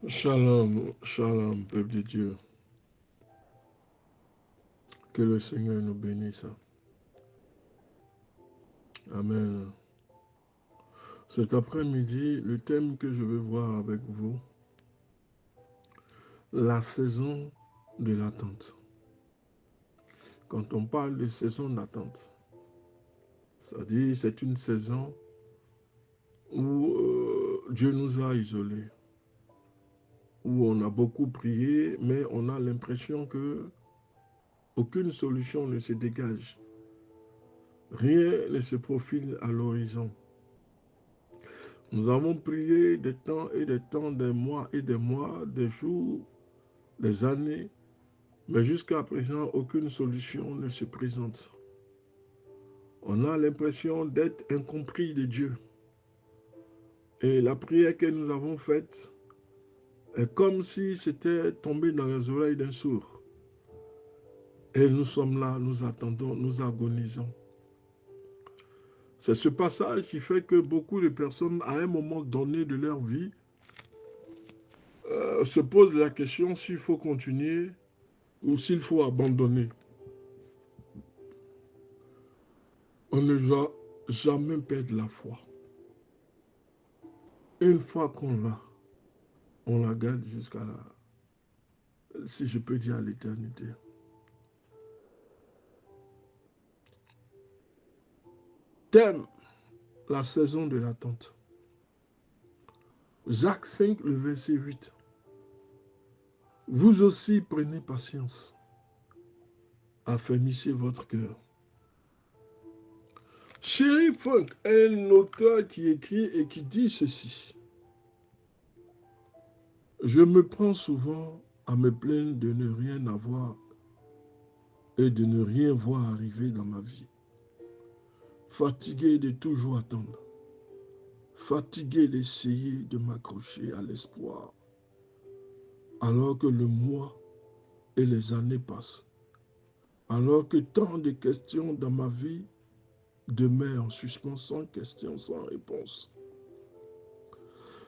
Shalom, shalom, peuple de Dieu. Que le Seigneur nous bénisse. Amen. Cet après-midi, le thème que je veux voir avec vous, la saison de l'attente. Quand on parle de saison d'attente, c'est-à-dire c'est une saison où Dieu nous a isolés, où on a beaucoup prié, mais on a l'impression que aucune solution ne se dégage. Rien ne se profile à l'horizon. Nous avons prié des temps et des temps, des mois et des mois, des jours, des années, mais jusqu'à présent, aucune solution ne se présente. On a l'impression d'être incompris de Dieu. Et la prière que nous avons faite est comme si c'était tombé dans les oreilles d'un sourd. Et nous sommes là, nous attendons, nous agonisons. C'est ce passage qui fait que beaucoup de personnes, à un moment donné de leur vie, se posent la question s'il faut continuer ou s'il faut abandonner. On ne doit jamais perdre la foi. Une fois qu'on l'a, on la garde jusqu'à si je peux dire, à l'éternité. Thème, la saison de l'attente. Jacques 5, le verset 8. Vous aussi prenez patience. Affermissez votre cœur. Chéri Frank est un auteur qui écrit et qui dit ceci. Je me prends souvent à me plaindre de ne rien avoir et de ne rien voir arriver dans ma vie. Fatigué de toujours attendre. Fatigué d'essayer de m'accrocher à l'espoir. Alors que le mois et les années passent. Alors que tant de questions dans ma vie demeurent en suspens sans question, sans réponse.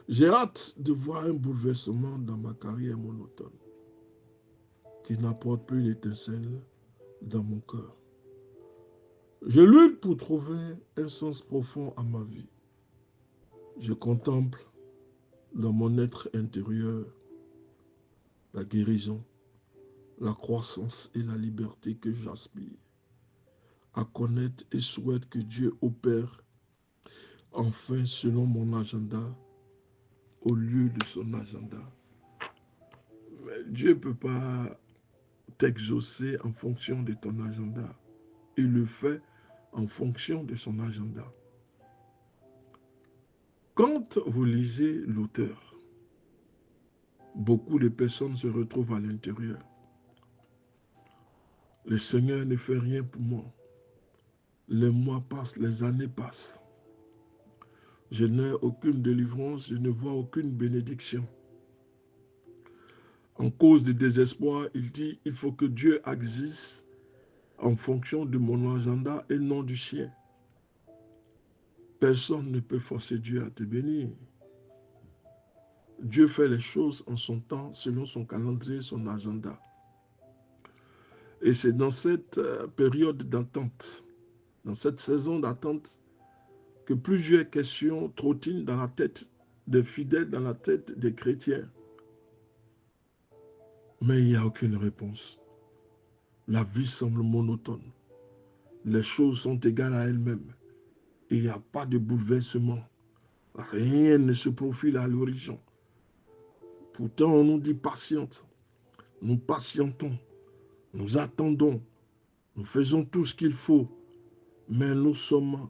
J'ai hâte de voir un bouleversement dans ma carrière monotone qui n'apporte plus l'étincelle dans mon cœur. Je lutte pour trouver un sens profond à ma vie. Je contemple dans mon être intérieur la guérison, la croissance et la liberté que j'aspire à connaître et souhaite que Dieu opère enfin selon mon agenda au lieu de son agenda. Mais Dieu ne peut pas t'exaucer en fonction de ton agenda. Il le fait en fonction de son agenda. Quand vous lisez l'auteur, beaucoup de personnes se retrouvent à l'intérieur. Le Seigneur ne fait rien pour moi. Les mois passent, les années passent. Je n'ai aucune délivrance, je ne vois aucune bénédiction. En cause du désespoir, il dit, il faut que Dieu agisse en fonction de mon agenda et non du sien. Personne ne peut forcer Dieu à te bénir. Dieu fait les choses en son temps, selon son calendrier, son agenda. Et c'est dans cette période d'attente, dans cette saison d'attente, que plusieurs questions trottinent dans la tête des fidèles, dans la tête des chrétiens. Mais il n'y a aucune réponse. La vie semble monotone. Les choses sont égales à elles-mêmes. Il n'y a pas de bouleversement. Rien ne se profile à l'horizon. Pourtant, on nous dit patiente. Nous patientons. Nous attendons. Nous faisons tout ce qu'il faut. Mais nous sommes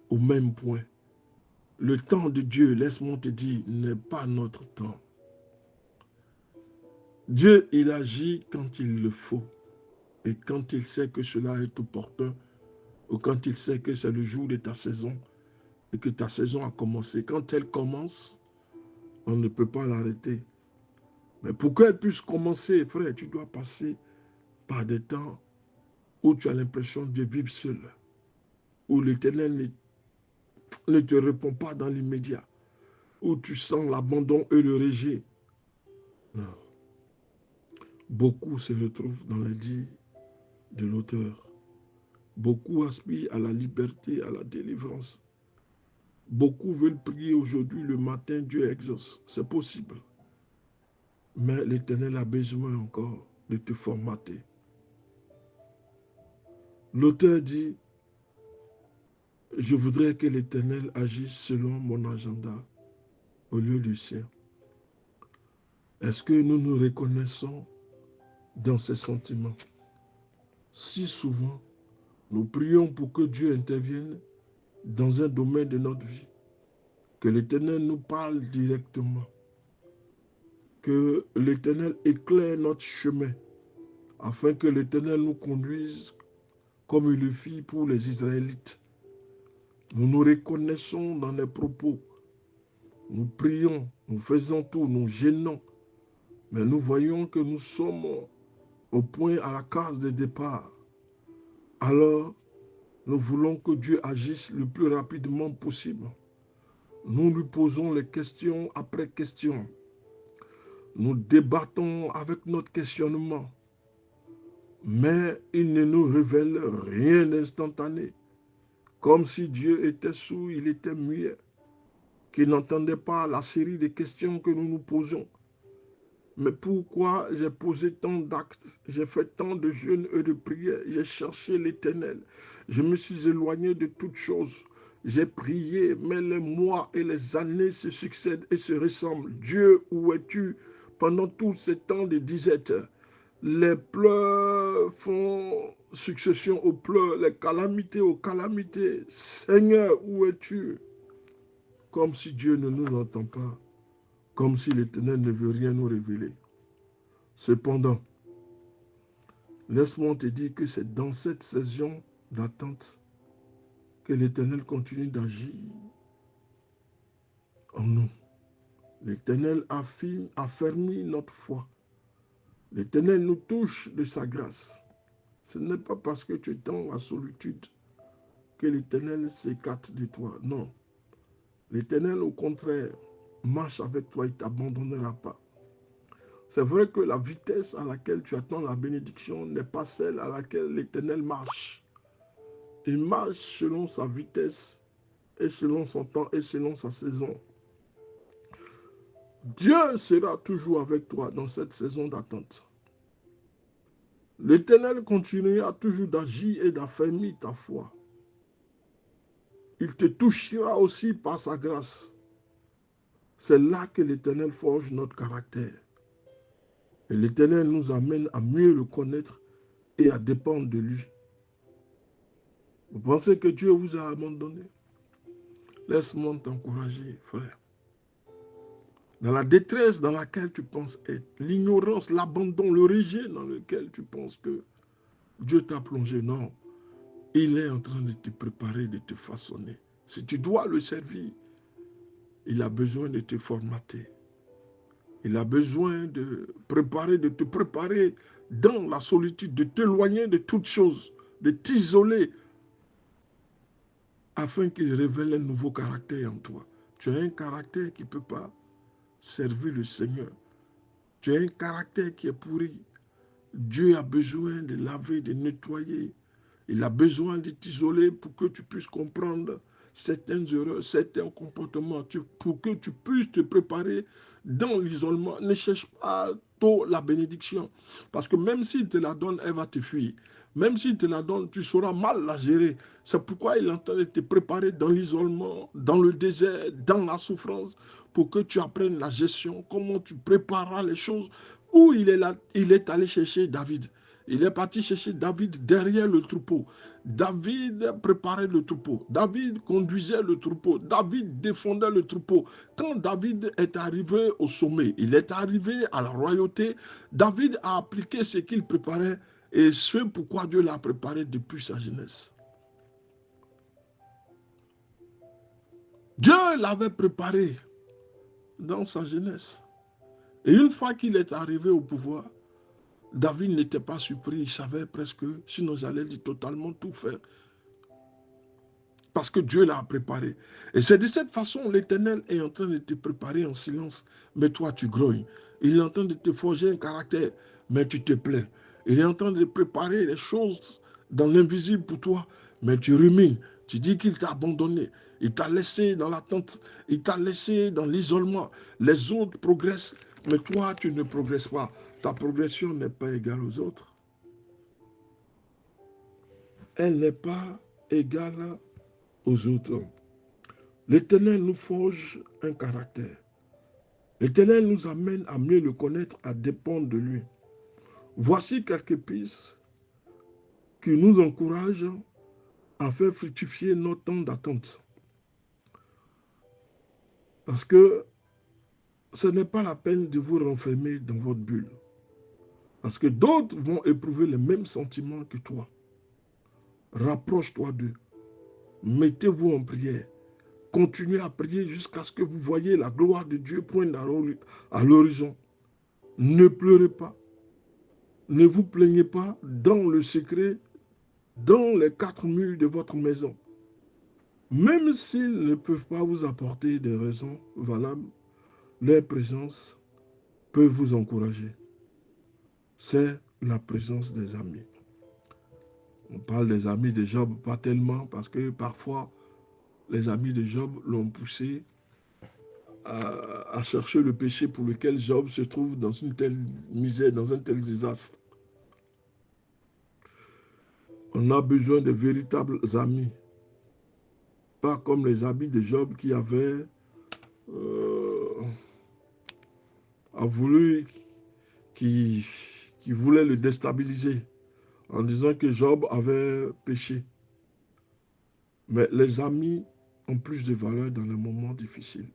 au même point. Le temps de Dieu, laisse-moi te dire, n'est pas notre temps. Dieu, il agit quand il le faut. Et quand il sait que cela est opportun, ou quand il sait que c'est le jour de ta saison, et que ta saison a commencé. Quand elle commence, on ne peut pas l'arrêter. Mais pour qu'elle puisse commencer, frère, tu dois passer par des temps où tu as l'impression de vivre seul, où l'Éternel ne te répond pas dans l'immédiat, où tu sens l'abandon et le rejet. Non. Beaucoup se retrouvent dans les dits de l'auteur. Beaucoup aspirent à la liberté, à la délivrance. Beaucoup veulent prier aujourd'hui, le matin, Dieu exauce. C'est possible. Mais l'Éternel a besoin encore de te formater. L'auteur dit, je voudrais que l'Éternel agisse selon mon agenda au lieu du sien. Est-ce que nous nous reconnaissons dans ces sentiments? Si souvent, nous prions pour que Dieu intervienne dans un domaine de notre vie, que l'Éternel nous parle directement, que l'Éternel éclaire notre chemin, afin que l'Éternel nous conduise comme il le fit pour les Israélites. Nous nous reconnaissons dans les propos, nous prions, nous faisons tout, nous gênons, mais nous voyons que nous sommes au point à la case de départ. Alors, nous voulons que Dieu agisse le plus rapidement possible. Nous lui posons les questions après questions. Nous débattons avec notre questionnement. Mais il ne nous révèle rien d'instantané. Comme si Dieu était sourd, il était muet, qu'il n'entendait pas la série de questions que nous nous posons. Mais pourquoi j'ai posé tant d'actes, j'ai fait tant de jeûnes et de prières, j'ai cherché l'Éternel, je me suis éloigné de toutes choses, j'ai prié, mais les mois et les années se succèdent et se ressemblent. Dieu, où es-tu pendant tous ces temps de disette? Les pleurs font succession aux pleurs, les calamités aux calamités. Seigneur, où es-tu? Comme si Dieu ne nous entend pas, comme si l'Éternel ne veut rien nous révéler. Cependant, laisse-moi te dire que c'est dans cette saison d'attente que l'Éternel continue d'agir en nous. L'Éternel affermit notre foi. L'Éternel nous touche de sa grâce. Ce n'est pas parce que tu es dans la solitude que l'Éternel s'écarte de toi. Non. L'Éternel, au contraire, marche avec toi, il ne t'abandonnera pas. C'est vrai que la vitesse à laquelle tu attends la bénédiction n'est pas celle à laquelle l'Éternel marche. Il marche selon sa vitesse et selon son temps et selon sa saison. Dieu sera toujours avec toi dans cette saison d'attente. L'Éternel continuera toujours d'agir et d'affermir ta foi. Il te touchera aussi par sa grâce. C'est là que l'Éternel forge notre caractère. Et l'Éternel nous amène à mieux le connaître et à dépendre de lui. Vous pensez que Dieu vous a abandonné? Laisse-moi t'encourager, frère. Dans la détresse dans laquelle tu penses être, l'ignorance, l'abandon, le rejet dans lequel tu penses que Dieu t'a plongé, non. Il est en train de te préparer, de te façonner. Si tu dois le servir, il a besoin de te formater. Il a besoin de te préparer dans la solitude, de t'éloigner de toutes choses, de t'isoler, afin qu'il révèle un nouveau caractère en toi. Tu as un caractère qui ne peut pas servir le Seigneur. Tu as un caractère qui est pourri. Dieu a besoin de laver, de nettoyer. Il a besoin de t'isoler pour que tu puisses comprendre certaines erreurs, certains comportements, pour que tu puisses te préparer dans l'isolement. Ne cherche pas tôt la bénédiction. Parce que même s'il te la donne, elle va te fuir. Même s'il te la donne, tu sauras mal la gérer. C'est pourquoi il est en train de te préparer dans l'isolement, dans le désert, dans la souffrance, pour que tu apprennes la gestion, comment tu prépareras les choses. Où il est allé chercher David. Il est parti chercher David derrière le troupeau. David préparait le troupeau. David conduisait le troupeau. David défendait le troupeau. Quand David est arrivé au sommet, il est arrivé à la royauté, David a appliqué ce qu'il préparait et ce pourquoi Dieu l'a préparé depuis sa jeunesse. Dieu l'avait préparé dans sa jeunesse. Et une fois qu'il est arrivé au pouvoir, David n'était pas surpris, il savait presque, sinon j'allais dire totalement tout faire. Parce que Dieu l'a préparé. Et c'est de cette façon, l'Éternel est en train de te préparer en silence, mais toi tu grognes. Il est en train de te forger un caractère, mais tu te plains. Il est en train de préparer les choses dans l'invisible pour toi, mais tu rumines. Tu dis qu'il t'a abandonné. Il t'a laissé dans l'attente. Il t'a laissé dans l'isolement. Les autres progressent, mais toi tu ne progresses pas. Ta progression n'est pas égale aux autres. Elle n'est pas égale aux autres. L'Éternel nous forge un caractère. L'Éternel nous amène à mieux le connaître, à dépendre de lui. Voici quelques pistes qui nous encouragent à faire fructifier notre temps d'attente. Parce que ce n'est pas la peine de vous renfermer dans votre bulle. Parce que d'autres vont éprouver les mêmes sentiments que toi. Rapproche-toi d'eux. Mettez-vous en prière. Continuez à prier jusqu'à ce que vous voyez la gloire de Dieu poindre à l'horizon. Ne pleurez pas. Ne vous plaignez pas dans le secret, dans les quatre murs de votre maison. Même s'ils ne peuvent pas vous apporter des raisons valables, leur présence peut vous encourager. C'est la présence des amis. On parle des amis de Job, pas tellement, parce que parfois, les amis de Job l'ont poussé à chercher le péché pour lequel Job se trouve dans une telle misère, dans un tel désastre. On a besoin de véritables amis. Pas comme les amis de Job qui avaient qui voulaient le déstabiliser en disant que Job avait péché. Mais les amis ont plus de valeur dans les moments difficiles.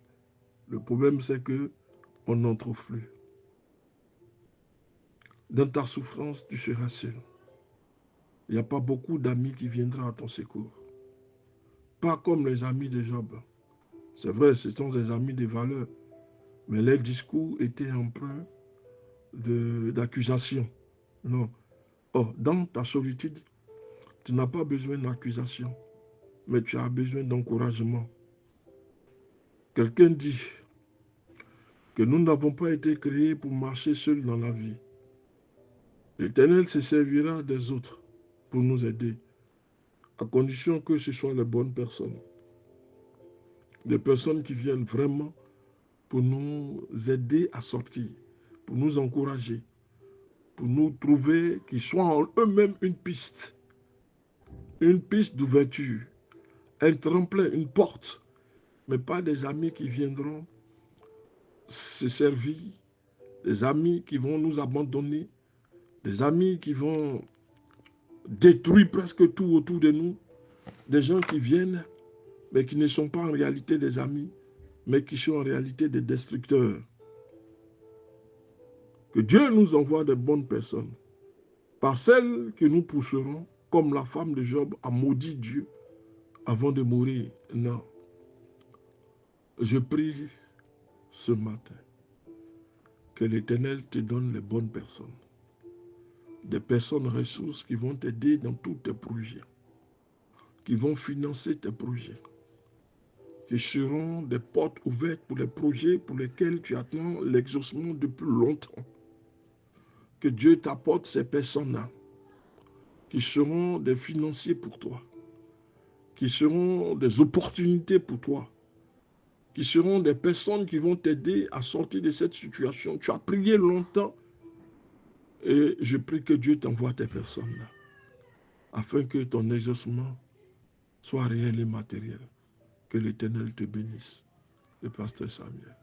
Le problème, c'est que on n'en trouve plus. Dans ta souffrance, tu seras seul. Il n'y a pas beaucoup d'amis qui viendront à ton secours. Pas comme les amis de Job. C'est vrai, ce sont des amis de valeur. Mais leur discours était empreint d'accusation. Non. Oh, dans ta solitude, tu n'as pas besoin d'accusation, mais tu as besoin d'encouragement. Quelqu'un dit que nous n'avons pas été créés pour marcher seuls dans la vie. L'Éternel se servira des autres pour nous aider, à condition que ce soient les bonnes personnes. Des personnes qui viennent vraiment pour nous aider à sortir, pour nous encourager, pour nous trouver, qui soient en eux-mêmes une piste d'ouverture, un tremplin, une porte, mais pas des amis qui viendront se servir, des amis qui vont nous abandonner, des amis qui vont détruire presque tout autour de nous, des gens qui viennent, mais qui ne sont pas en réalité des amis, mais qui sont en réalité des destructeurs. Que Dieu nous envoie de bonnes personnes, pas celles que nous pousserons, comme la femme de Job, à maudire Dieu avant de mourir. Non. Je prie ce matin que l'Éternel te donne les bonnes personnes. Des personnes ressources qui vont t'aider dans tous tes projets, qui vont financer tes projets, qui seront des portes ouvertes pour les projets pour lesquels tu attends l'exaucement depuis longtemps. Que Dieu t'apporte ces personnes-là, qui seront des financiers pour toi, qui seront des opportunités pour toi, qui seront des personnes qui vont t'aider à sortir de cette situation. Tu as prié longtemps et je prie que Dieu t'envoie tes personnes-là, afin que ton exaucement soit réel et matériel. Que l'Éternel te bénisse. Le pasteur Samuel.